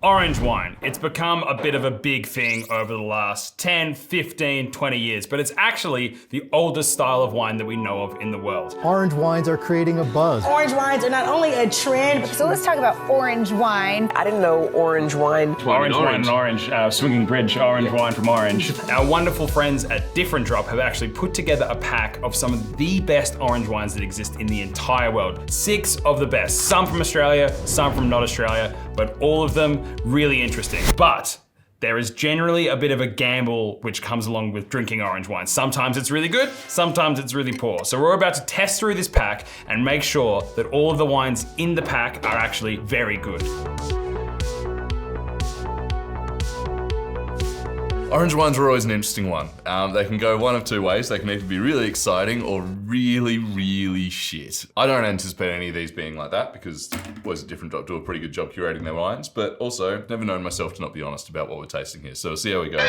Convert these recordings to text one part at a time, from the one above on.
Orange wine. It's become a bit of a big thing over the last 10, 15, 20 years, but it's actually the oldest style of wine that we know of in the world. Orange wines are creating a buzz. Orange wines are not only a trend, So let's talk about orange wine. I didn't know orange wine. Orange wine and orange, swinging bridge, orange wine from Orange. Our wonderful friends at Different Drop have actually put together a pack of some of the best orange wines that exist in the entire world. 6 of the best, some from Australia, some from not Australia, but all of them really interesting. But there is generally a bit of a gamble which comes along with drinking orange wine. Sometimes it's really good, sometimes it's really poor. So we're about to test through this pack and make sure that all of the wines in the pack are actually very good. Orange wines are always an interesting one. They can go one of two ways. They can either be really exciting or really, really shit. I don't anticipate any of these being like that because boys at Different Drop do a pretty good job curating their wines, but also never known myself to not be honest about what we're tasting here. So we'll see how we go.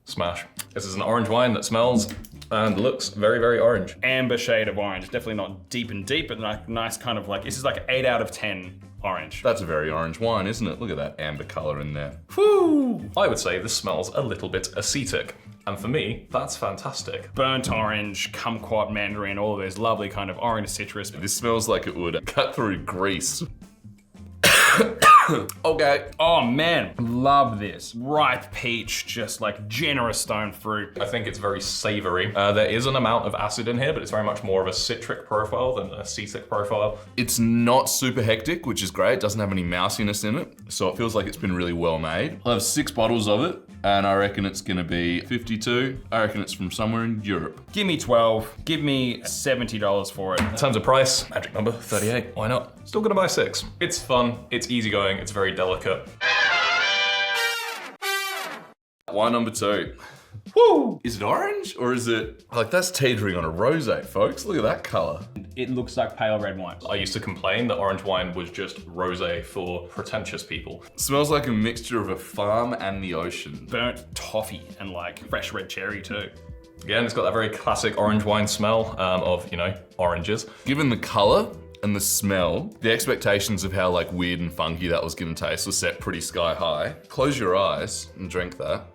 Smash. This is an orange wine that smells and looks very, very orange. Amber shade of orange, definitely not deep and deep, but like nice kind of like, this is like 8 out of 10 orange. That's a very orange wine, isn't it? Look at that amber color in there. Whew! I would say this smells a little bit acetic. And for me, that's fantastic. Burnt orange, kumquat, mandarin, all of those lovely kind of orange citrus. This smells like it would cut through grease. Okay. Oh man, love this. Ripe peach, just like generous stone fruit. I think it's very savory. There is an amount of acid in here, but it's very much more of a citric profile than an acetic profile. It's not super hectic, which is great. It doesn't have any mousiness in it, so it feels like it's been really well made. I'll have 6 bottles of it, and I reckon it's gonna be 52. I reckon it's from somewhere in Europe. Give me 12, give me $70 for it. In terms of price, magic number, 38. Why not? Still gonna buy 6. It's fun, it's easygoing, it's very delicate. Wine number 2. Woo! Is it orange or is it, like that's teetering on a rosé, folks. Look at that color. It looks like pale red wine. I used to complain that orange wine was just rosé for pretentious people. Smells like a mixture of a farm and the ocean. Burnt toffee and like fresh red cherry too. Again, it's got that very classic orange wine smell of, you know, oranges. Given the color and the smell, the expectations of how like weird and funky that was gonna taste was set pretty sky high. Close your eyes and drink that.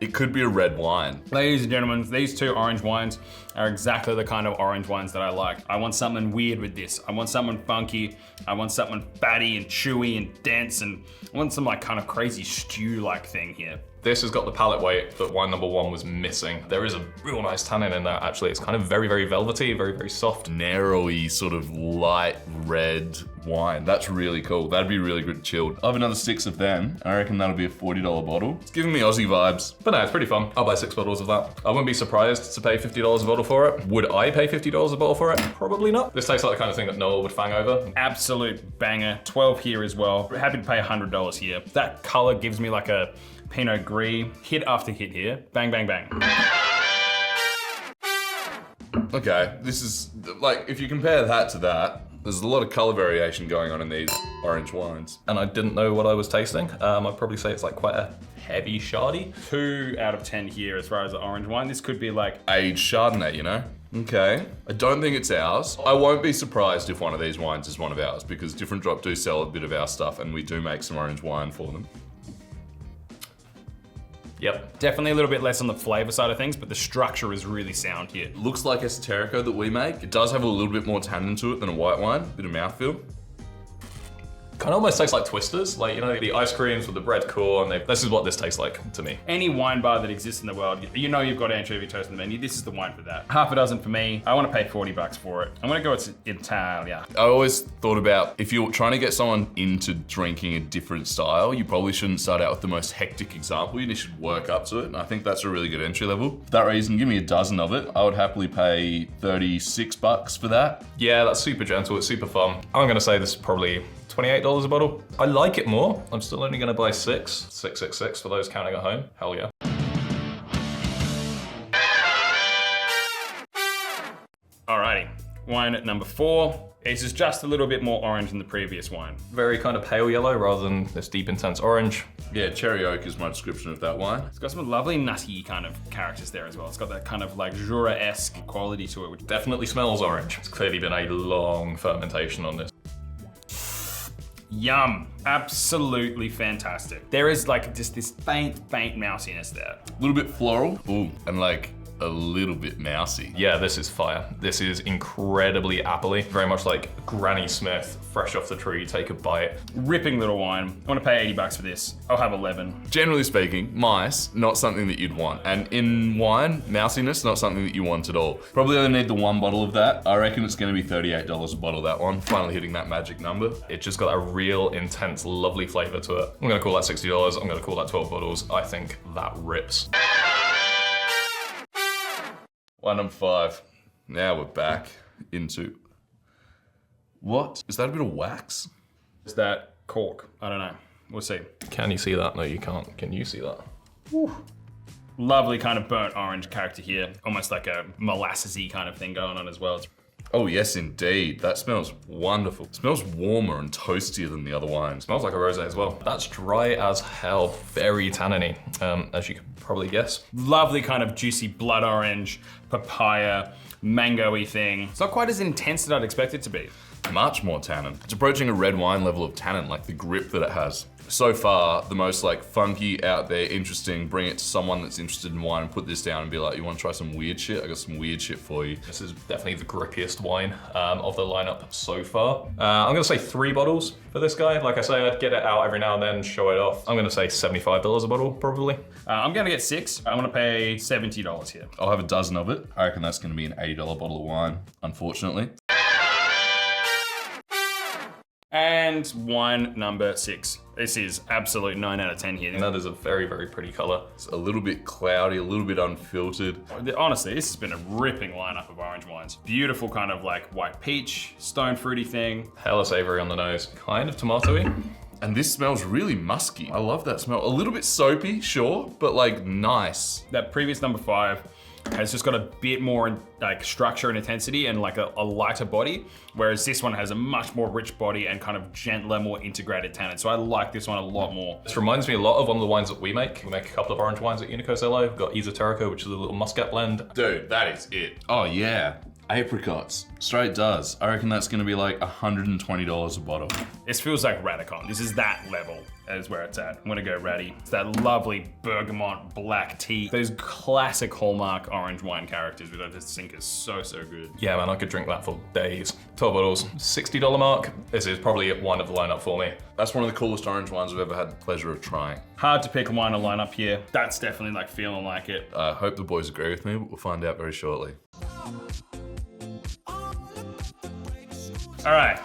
It could be a red wine. Ladies and gentlemen, these 2 orange wines are exactly the kind of orange wines that I like. I want something weird with this. I want something funky. I want something fatty and chewy and dense, and I want some like kind of crazy stew-like thing here. This has got the palate weight that wine number 1 was missing. There is a real nice tannin in there, actually. It's kind of very, very velvety, very, very soft. Narrowy, sort of light red wine. That's really cool. That'd be really good chilled. I'll have another 6 of them. I reckon that'll be a $40 bottle. It's giving me Aussie vibes. But no, it's pretty fun. I'll buy 6 bottles of that. I wouldn't be surprised to pay $50 a bottle for it. Would I pay $50 a bottle for it? Probably not. This tastes like the kind of thing that Noah would fang over. Absolute banger. 12 here as well. Happy to pay $100 here. That color gives me like a Pinot Gris, hit after hit here. Bang, bang, bang. Okay, this is, like, if you compare that to that, there's a lot of color variation going on in these orange wines. And I didn't know what I was tasting. I'd probably say it's like quite a heavy shardy. 2 out of 10 here as far as the orange wine. This could be like Aged Chardonnay, you know? Okay, I don't think it's ours. I won't be surprised if one of these wines is one of ours because Different Drop do sell a bit of our stuff and we do make some orange wine for them. Yep. definitely a little bit less on the flavor side of things, but the structure is really sound here. Looks like esoterico that we make. It does have a little bit more tannin to it than a white wine, bit of mouthfeel. Kind of almost tastes like Twisters, like, you know, the ice creams with the bread core, and this is what this tastes like to me. Any wine bar that exists in the world, you know you've got anchovy toast on the menu, this is the wine for that. Half a dozen for me, I want to pay 40 bucks for it. I'm gonna go with Italia. I always thought about, if you're trying to get someone into drinking a different style, you probably shouldn't start out with the most hectic example, you should work up to it, and I think that's a really good entry level. For that reason, give me a dozen of it. I would happily pay 36 bucks for that. Yeah, that's super gentle, it's super fun. I'm gonna say this is probably $28 a bottle. I like it more. I'm still only gonna buy 666 for those counting at home. Hell yeah. Alrighty, wine at number 4. This is just a little bit more orange than the previous wine. Very kind of pale yellow rather than this deep intense orange. Yeah, cherry oak is my description of that wine. It's got some lovely nutty kind of characters there as well. It's got that kind of like Jura-esque quality to it, which Definitely smells orange. It's clearly been a long fermentation on this. Yum. Absolutely fantastic. There is like just this faint mousiness there. A little bit floral. Ooh, and like a little bit mousy. Yeah, this is fire. This is incredibly appley. Very much like Granny Smith, fresh off the tree, take a bite. Ripping little wine. I want to pay 80 bucks for this. I'll have 11. Generally speaking, mice, not something that you'd want. And in wine, mousiness, not something that you want at all. Probably only need the one bottle of that. I reckon it's gonna be $38 a bottle, that one. Finally hitting that magic number. It just got a real intense, lovely flavor to it. I'm gonna call that $60. I'm gonna call that 12 bottles. I think that rips. Wine number 5. Now we're back into, what? Is that a bit of wax? Is that cork? I don't know. We'll see. Can you see that? No, you can't. Can you see that? Lovely kind of burnt orange character here. Almost like a molassesy kind of thing going on as well. Oh yes, indeed. That smells wonderful. It smells warmer and toastier than the other wines. Smells like a rosé as well. That's dry as hell. Very tanniny, as you can probably guess. Lovely kind of juicy blood orange, papaya, mango-y thing. It's not quite as intense as I'd expect it to be. Much more tannin. It's approaching a red wine level of tannin, like the grip that it has. So far, the most like funky, out there, interesting, bring it to someone that's interested in wine and put this down and be like, you wanna try some weird shit? I got some weird shit for you. This is definitely the grippiest wine of the lineup so far. I'm gonna say 3 bottles for this guy. Like I say, I'd get it out every now and then, show it off. I'm gonna say $75 a bottle, probably. I'm gonna get 6. I'm gonna pay $70 here. I'll have a dozen of it. I reckon that's gonna be an $80 bottle of wine, unfortunately. And wine number 6. This is absolute 9 out of 10 here. And that is a very, very pretty color. It's a little bit cloudy, a little bit unfiltered. Honestly, this has been a ripping lineup of orange wines. Beautiful kind of like white peach, stone fruity thing. Hella savory on the nose. Kind of tomatoey. And this smells really musky. I love that smell. A little bit soapy, sure, but like nice. That previous number 5 has just got a bit more like structure and intensity and like a lighter body, whereas this one has a much more rich body and kind of gentler, more integrated tannin. So I like this one a lot more. This reminds me a lot of one of the wines that we make. We make a couple of orange wines at Unico Sallio. We've got Esoterico, which is a little muscat blend. Dude, that is it. Oh yeah, apricots, straight does. I reckon that's gonna be like $120 a bottle. This feels like Radikon. This is that level. That is where it's at. I'm gonna go Raddy. It's that lovely bergamot black tea. Those classic hallmark orange wine characters, which I just think is so, so good. Yeah, man, I could drink that for days. 12 bottles, $60 mark. This is probably one of the lineup for me. That's one of the coolest orange wines I've ever had the pleasure of trying. Hard to pick a wine to line up here. That's definitely like feeling like it. I hope the boys agree with me, but we'll find out very shortly. All right.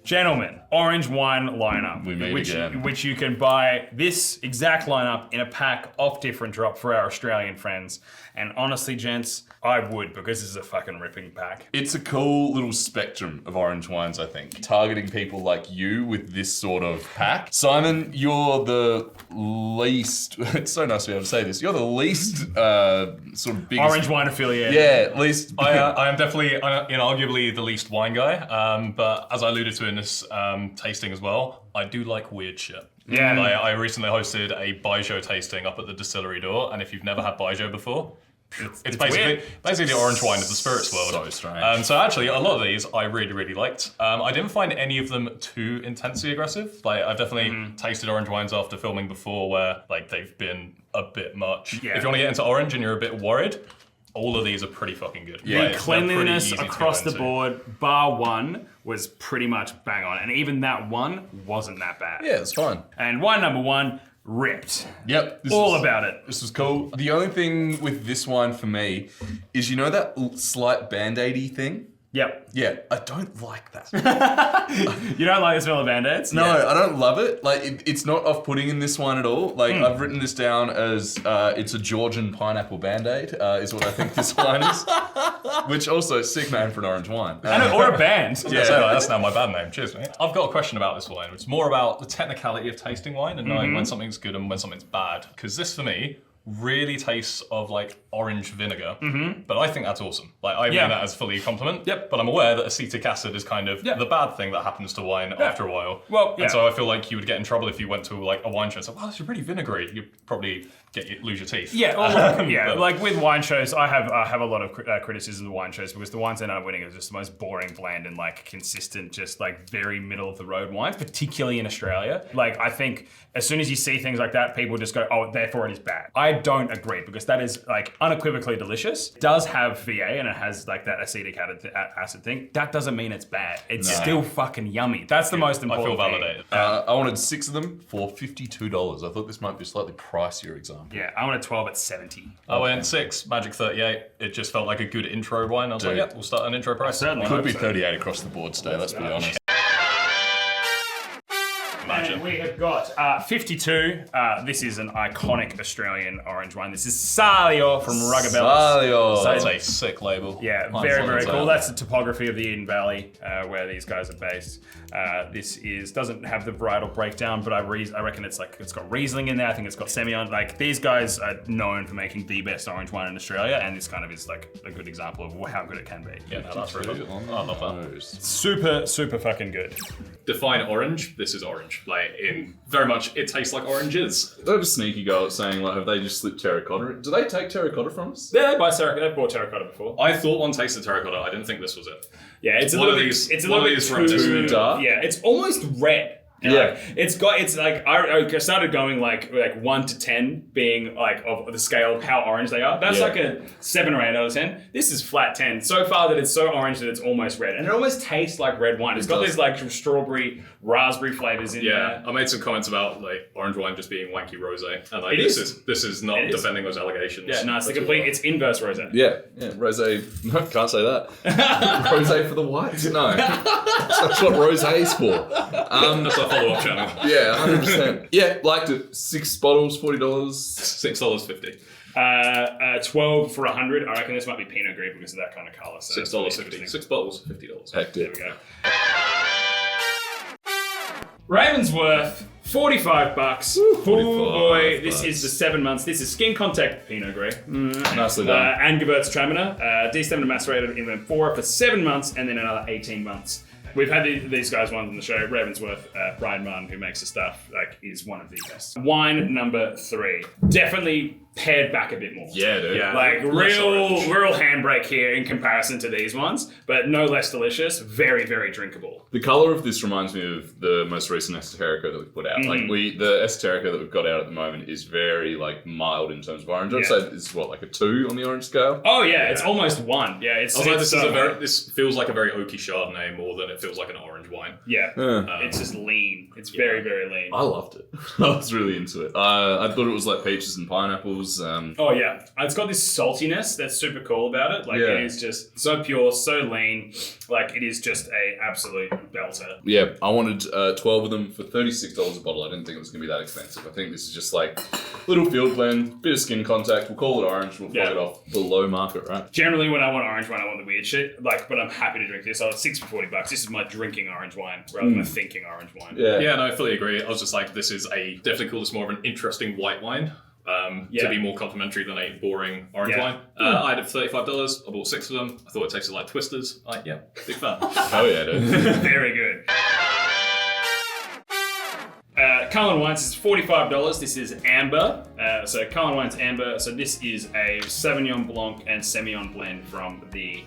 Gentlemen, orange wine lineup. We meet again. Which you can buy this exact lineup in a pack of different drop for our Australian friends. And honestly, gents, I would, because this is a fucking ripping pack. It's a cool little spectrum of orange wines, I think. Targeting people like you with this sort of pack. Simon, you're the least, it's so nice to be able to say this, you're the least sort of biggest... Orange wine affiliate. Yeah, least... I am definitely, inarguably the least wine guy, but as I alluded to in this tasting as well, I do like weird shit. Yeah. I recently hosted a Baijiu tasting up at the distillery door, and if you've never had Baijiu before, it's basically the orange wine of the spirits world. So strange. So actually, a lot of these I really, really liked. I didn't find any of them too intensely aggressive. Like I've definitely tasted orange wines after filming before where like they've been a bit much. Yeah. If you want to get into orange and you're a bit worried, all of these are pretty fucking good. Yeah, like, cleanliness across the board, bar one, was pretty much bang on. And even that one wasn't that bad. Yeah, it's fine. And wine number 1, ripped. Yep. All about it. This was cool. The only thing with this wine for me is, you know that slight Band-Aid-y thing? Yep. Yeah, I don't like that. You don't like the smell of Band-Aids? No, I don't love it. Like, it's not off-putting in this wine at all. Like, I've written this down as it's a Georgian pineapple Band-Aid, is what I think this wine is. Which also, sick name for an orange wine. Or a band. Yeah, that's now my band name. Cheers, mate. I've got a question about this wine. It's more about the technicality of tasting wine and knowing when something's good and when something's bad. Because this, for me, really tastes of like orange vinegar, but I think that's awesome. Like I mean that as fully a compliment. Yep. But I'm aware that acetic acid is kind of the bad thing that happens to wine after a while. Well, and so I feel like you would get in trouble if you went to like a wine show and said, "Wow, this is really vinegary." You'd probably lose your teeth. Yeah, or like with wine shows, I have a lot of criticism of wine shows because the wines that end up winning are just the most boring, bland, and like consistent, just like very middle of the road wines, particularly in Australia. Like I think as soon as you see things like that, people just go, "Oh, therefore it is bad." I don't agree because that is like unequivocally delicious. It does have VA and it has like that acetic acid thing. That doesn't mean it's bad. It's still fucking yummy. That's the most important. I feel validated. I wanted 6 of them for $52. I thought this might be a slightly pricier example. Yeah, I wanted 12 at 70. I went 6, Magic 38. It just felt like a good intro wine. I was like, yeah, we'll start an intro price. Certainly. Could be 38 across the board today, let's be honest. And we have got 52. This is an iconic Australian orange wine. This is Sallio from Ruggabellus. Sallio. That's a sick label. Yeah, very, very cool. That's the topography of the Eden Valley where these guys are based. This doesn't have the varietal breakdown, but I reckon it's got Riesling in there. I think it's got Semillon. Like these guys are known for making the best orange wine in Australia, and this kind of is like a good example of how good it can be. Yeah, no, that's really good. I love that. Super, super fucking good. Define orange. This is orange. Like in very much, it tastes like oranges. They have a sneaky go at saying, like, have they just slipped terracotta? Do they take terracotta from us? Yeah, they've bought terracotta before. I thought one tasted terracotta. I didn't think this was it. Yeah, it's a One little of bit. these- It's a one little of bit these too reminiscent- dark. Yeah, it's almost red. And Yeah. like, it's like I started going like 1 to 10 being like of the scale of how orange they are. That's like a 7 or 8 out of 10. This is flat 10 so far that it's so orange that it's almost red, and it almost tastes like red wine. It's got these like strawberry, raspberry flavors in there. I made some comments about like orange wine just being wanky rosé, and like It this is. is not It is. defending those allegations. Yeah, no, it's the complete. It's inverse rosé. Yeah, rosé. No, can't say that. Rosé for the whites? No. That's what rosé is for. That's our follow-up channel. Yeah, 100%. Yeah, liked it. 6 bottles, $40. $6.50. 12 for 100. I reckon this might be Pinot Gris because of that kind of color. So $6.50. 6 bottles, $50. Heck, There we go. Ravensworth, $45. Oh boy, this is the 7 months. This is skin contact Pinot Gris. Nicely done. And Gewürztraminer, D7 macerated in 4 for 7 months and then another 18 months. We've had these guys once on the show. Ravensworth, Brian Martin, who makes the stuff, like, is one of the best. Wine number 3. Definitely pared back a bit more. Yeah, dude. Yeah, like real handbrake here in comparison to these ones, but no less delicious. Very, very drinkable. The color of this reminds me of the most recent Esoterica that we've put out. Like the Esoterica that we've got out at the moment is very like mild in terms of orange. I'd say it's like a 2 on the orange scale. Oh yeah, it's almost 1. Yeah, it's. I was like, so this feels like a very oaky Chardonnay more than it feels like an orange wine. Yeah, it's just lean. It's very, very lean. I loved it. I was really into it. I thought it was like peaches and pineapples. Oh yeah, it's got this saltiness that's super cool about it. Like it is just so pure, so lean. Like it is just a absolute belter. Yeah, I wanted 12 of them for $36 a bottle. I didn't think it was going to be that expensive. I think this is just like little field blend, bit of skin contact. We'll call it orange. We'll plug it off below market, right? Generally, when I want orange wine, I want the weird shit. Like, but I'm happy to drink this. I was 6 for $40. This is my drinking orange wine rather than my thinking orange wine. Yeah, no, I fully agree. I was just like, this is definitely call this more of an interesting white wine. To be more complimentary than a boring orange wine. I had it for $35. I bought 6 of them. I thought it tasted like Twisters. Big fan. Oh yeah, dude. Very good. Cullen Wines is $45. This is amber. So Cullen Wines amber. So this is a Sauvignon Blanc and Semillon blend from the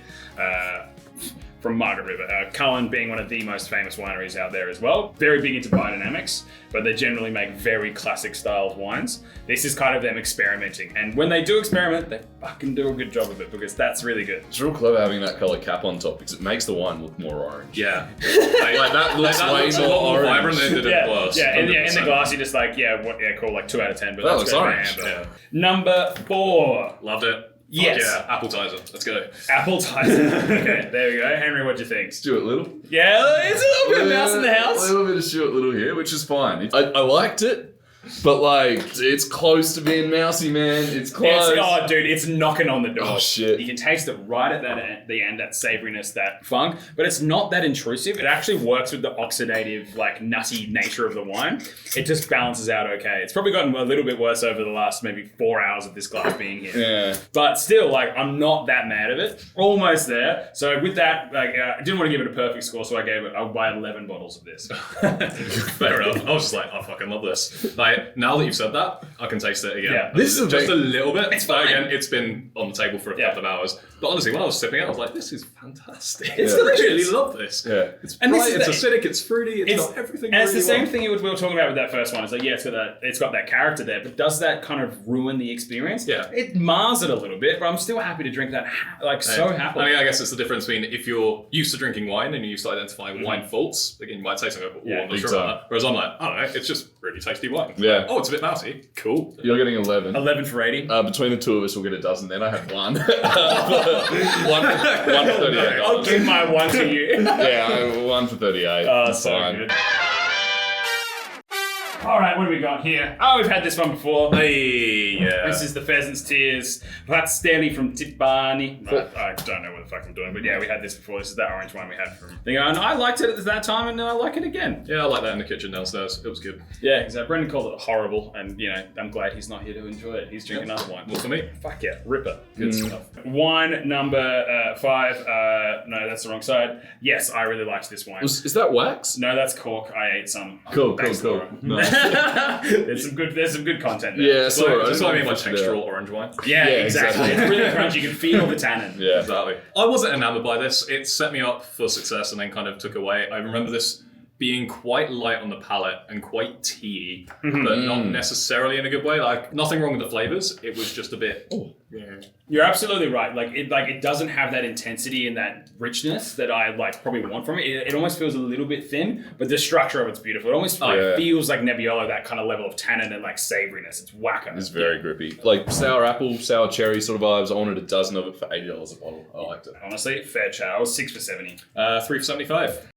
from Margaret River. Cullen being one of the most famous wineries out there as well. Very big into biodynamics, but they generally make very classic styled wines. This is kind of them experimenting. And when they do experiment, they fucking do a good job of it because that's really good. It's real clever having that color cap on top because it makes the wine look more orange. Yeah. Like that looks way a lot more orange. vibrant than it did in glass. Yeah, in the glass, you're just like, cool, like 2 out of 10. But That that's looks great for orange. amber. Yeah. Number 4. Loved it. Yes. Yeah, appetizer. Let's go. Appetizer. Okay, there we go. Henry, what'd you think? Stuart Little. Yeah, it's a little bit of mouse in the A house. little bit of Stuart Little here, which is fine. I liked it. But like, it's close to being mousy, man. It's close. Oh, dude, it's knocking on the door. Oh, shit. You can taste it right at the end, that savoriness, that funk, but it's not that intrusive. It actually works with the oxidative, like, nutty nature of the wine. It just balances out okay. It's probably gotten a little bit worse over the last maybe 4 hours of this glass being here. Yeah. But still, like, I'm not that mad at it. Almost there. So with that, like, I didn't want to give it a perfect score, so I'll buy 11 bottles of this. Fair enough. I was just like, I fucking love this. Like, now that you've said that, I can taste it again. Yeah. This is just a little bit. It's fine. Again, it's been on the table for a couple of hours. But honestly, when I was sipping it, I was like, this is fantastic. It's I delicious. really love this. Yeah. It's And bright, this it's is acidic, it's fruity, it's got everything And it's the really same well. thing we were talking about with that first one. It's like, yeah, it's got that character there, but does that kind of ruin the experience? Yeah. It mars it a little bit, but I'm still happy to drink that, so happily. I mean, I guess it's the difference between if you're used to drinking wine and you're used to identifying wine faults, again, you might say something, oh, I'm not sure about that. Whereas I'm like, I don't know, it's just really tasty wine. Yeah. Oh, it's a bit mousy. Cool. You're getting 11. 11 for 80. Between the two of us, we'll get a dozen. Then I have one. one for $38. I'll give my one to you. Yeah, I have one for 38. Oh, It's so fine. good. All right, what do we got here? Oh, we've had this one before. Hey, yeah. This is the Pheasant's Tears. Rkatsiteli from Tibaani. I don't know what the fuck I'm doing, but yeah, we had this before. This is that orange wine we had from Thing. And I liked it at that time, and I like it again. Yeah, I like that in the kitchen downstairs. It was good. Yeah, exactly. Brendan called it horrible, and I'm glad he's not here to enjoy it. He's drinking another wine. Well, for me. Fuck yeah, ripper. Good stuff. Wine number 5. No, that's the wrong side. Yes, I really liked this wine. Is that wax? No, that's cork. I ate some. Cool. Thanks, Laura. Nice. There's some good content there. Yeah, sorry. That's what I mean by textural orange wine. Yeah, Yeah, exactly. exactly. It's really crunchy. You can feel the tannin. Yeah. Exactly. I wasn't enamored by this. It set me up for success and then kind of took away. I remember this being quite light on the palate and quite teaey, but not necessarily in a good way. Like, nothing wrong with the flavors. It was just a bit. You're absolutely right. It doesn't have that intensity and that richness that I probably want from it. It almost feels a little bit thin, but the structure of it's beautiful. It almost feels like Nebbiolo, that kind of level of tannin and savoriness. It's wacko. It's very grippy. Like sour apple, sour cherry sort of vibes. I wanted a dozen of it for $80 a bottle. I liked it. Honestly, fair chat. I was 6 for 70. 3 for 75.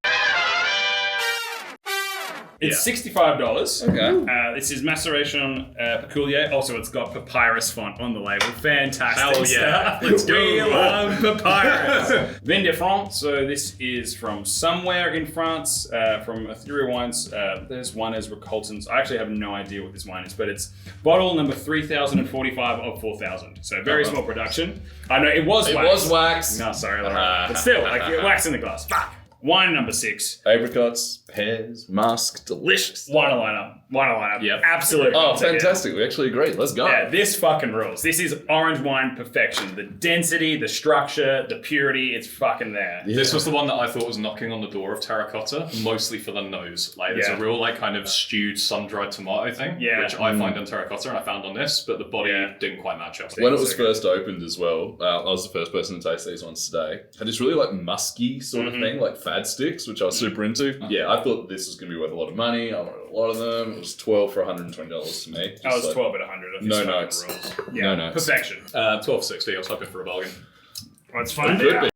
It's $65. Okay. This is Maceration Peculiar. Also, it's got papyrus font on the label. Fantastic Hell yeah. stuff. Let's go. We love papyrus. Vin de France. So this is from somewhere in France, from Ethereal Wines. There's one as Recoltants. I actually have no idea what this wine is, but it's bottle number 3045 of 4000. So very small production. I know it was wax. It was wax. No, sorry, Laura. But still, wax in the glass. Fuck. Wine number 6. Apricots, pears, musk, delicious. Wine lineup. Yep. Absolutely. Oh, fantastic. We actually agreed. Let's go. Yeah, this fucking rules. This is orange wine perfection. The density, the structure, the purity, it's fucking there. Yeah. This was the one that I thought was knocking on the door of terracotta, mostly for the nose. Like, there's a real, kind of stewed, sun-dried tomato thing, which I find on terracotta and I found on this, but the body didn't quite match up. When it was first opened as well, I was the first person to taste these ones today. Had this really musky sort of thing, like fad sticks, which I was super into. Yeah, I thought this was going to be worth a lot of money. I wanted a lot of them. It was $12 for $120 to me. I was 12 at 100. No notes. Yeah, No notes. perfection. 12.60. I was hoping for a bargain. Let's find Could out. be.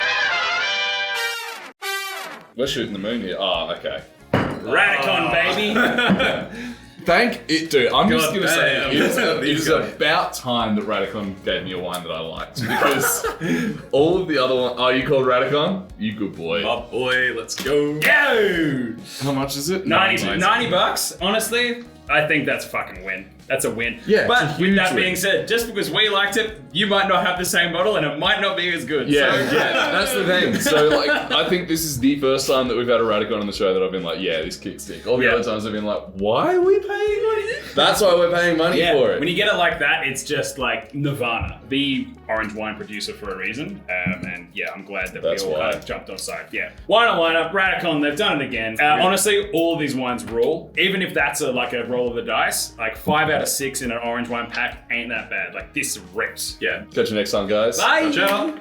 We're shooting the moon here. Oh, okay. Radikon, baby. Thank it, dude. I'm just going to say damn. it is about time that Radikon gave me a wine that I liked, because all of the other ones. Oh, you called Radikon? You good boy. Oh boy, let's go. Go! How much is it? $90. Honestly, I think that's a fucking win. That's a win. Yeah, but it's a with huge that win. being said, just because we liked it, you might not have the same bottle and it might not be as good. Yeah, So, that's the thing. So, I think this is the first time that we've had a Radikon on the show that I've been like, yeah, this kicks dick. All the other times I've been like, why are we paying money? That's why we're paying money for it. When you get it like that, it's just like Nirvana, the orange wine producer for a reason. And yeah, I'm glad that That's we all why. kind of jumped on side. Yeah. Wine lineup, Radikon, they've done it again. Honestly, all of these wines rule. Even if that's a roll of the dice, 5 out of 6 in an orange wine pack ain't that bad. This rips. Yeah. Catch you next time, guys. Bye. Watch out.